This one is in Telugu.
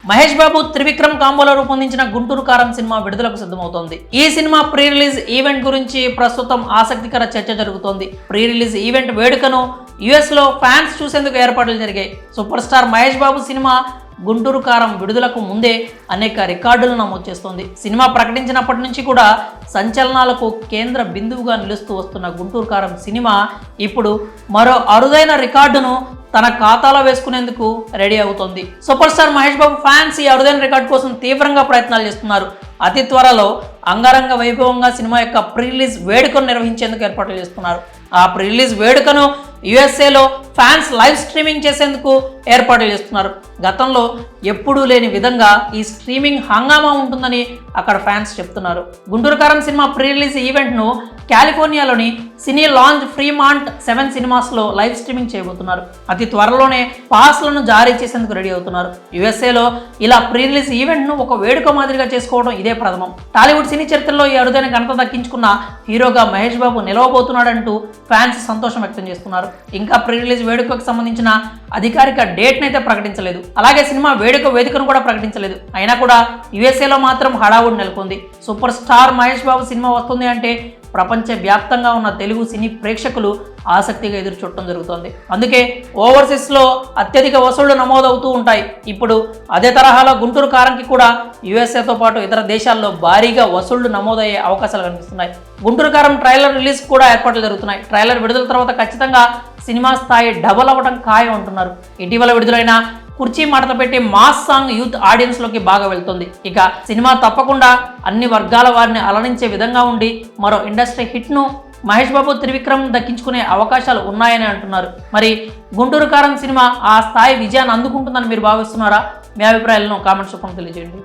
మహేష్ బాబు త్రివిక్రమ్ కాంబోలో రూపొందించిన గుంటూరు కారం సినిమా విడుదలకు సిద్ధమవుతోంది. ఈ సినిమా ప్రీ రిలీజ్ ఈవెంట్ గురించి ప్రస్తుతం ఆసక్తికర చర్చ జరుగుతోంది. ప్రీ రిలీజ్ ఈవెంట్ వేడుకను యుఎస్ లో ఫ్యాన్స్ చూసేందుకు ఏర్పాట్లు జరిగాయి. Super star Mahesh Babu cinema Guntur కారం విడుదలకు ముందే అనేక రికార్డులు నమోదు చేస్తోంది. సినిమా ప్రకటించినప్పటి నుంచి కూడా సంచలనాలకు కేంద్ర బిందువుగా నిలుస్తూ వస్తున్న గుంటూరు కారం సినిమా ఇప్పుడు మరో అరుదైన రికార్డును తన ఖాతాలో వేసుకునేందుకు రెడీ అవుతోంది. Super star Mahesh Babu fans ఈ అరుదైన రికార్డు కోసం తీవ్రంగా ప్రయత్నాలు చేస్తున్నారు. అతి త్వరలో అంగరంగ వైభవంగా సినిమా యొక్క ప్రీ రిలీజ్ వేడుకను నిర్వహించేందుకు ఏర్పాట్లు చేస్తున్నారు. ఆ ప్రీ రిలీజ్ వేడుకను యుఎస్ఏలో ఫ్యాన్స్ లైవ్ స్ట్రీమింగ్ చేసేందుకు ఏర్పాట్లు చేస్తున్నారు. గతంలో ఎప్పుడూ లేని విధంగా ఈ స్ట్రీమింగ్ హంగామా ఉంటుందని అక్కడ ఫ్యాన్స్ చెప్తున్నారు. గుంటూరు కారం సినిమా ప్రీ రిలీజ్ ఈవెంట్ను కాలిఫోర్నియాలోని సినీ లాంజ్ ఫ్రీమాంట్ 7 సినిమాస్లో లైవ్ స్ట్రీమింగ్ చేయబోతున్నారు. అతి త్వరలోనే పాస్లను జారీ చేసేందుకు రెడీ అవుతున్నారు. యుఎస్ఏలో ఇలా ప్రీ రిలీజ్ ఈవెంట్ను ఒక వేడుక మాదిరిగా చేసుకోవడం ఇదే ప్రథమం. టాలీవుడ్ సినీ చరిత్రలో ఈ అరుదైన ఘనత దక్కించుకున్న హీరోగా మహేష్ బాబు నిలవబోతున్నాడంటూ ఫ్యాన్స్ సంతోషం వ్యక్తం చేస్తున్నారు. ఇంకా ప్రీ రిలీజ్ వేడుకకు సంబంధించిన అధికారిక డేట్ను అయితే ప్రకటించలేదు. అలాగే సినిమా వేడుకను కూడా ప్రకటించలేదు. అయినా కూడా యుఎస్ఏలో మాత్రం హడావుడి నెలకొంది. Super star Mahesh Babu cinema వస్తుంది అంటే ప్రపంచ వ్యాప్తంగా ఉన్న తెలుగు సినీ ప్రేక్షకులు ఆసక్తిగా ఎదురు చూడటం జరుగుతోంది. అందుకే ఓవర్సీస్లో అత్యధిక వసూళ్లు నమోదవుతూ ఉంటాయి. ఇప్పుడు అదే తరహాలో గుంటూరు కారంకి కూడా యుఎస్ఏతో పాటు ఇతర దేశాల్లో భారీగా వసూళ్లు నమోదయ్యే అవకాశాలు కనిపిస్తున్నాయి. గుంటూరు కారం ట్రైలర్ రిలీజ్ కూడా ఏర్పాట్లు జరుగుతున్నాయి. ట్రైలర్ విడుదల తర్వాత ఖచ్చితంగా సినిమా స్థాయి డబల్ అవ్వడం ఖాయం అంటున్నారు. ఇటీవల విడుదలైన కుర్చీ మాటలు పెట్టి మాస్ సాంగ్ యూత్ ఆడియన్స్ లోకి బాగా వెళ్తుంది. ఇక సినిమా తప్పకుండా అన్ని వర్గాల వారిని అలరించే విధంగా ఉండి మరో ఇండస్ట్రీ హిట్ ను మహేష్ బాబు త్రివిక్రమ్ దక్కించుకునే అవకాశాలు ఉన్నాయని అంటున్నారు. మరి గుంటూరు కారం సినిమా ఆ స్థాయి విజయాన్ని అందుకుంటుందని మీరు భావిస్తున్నారా? మీ అభిప్రాయాలను కామెంట్స్ రూపంలో తెలియజేయండి.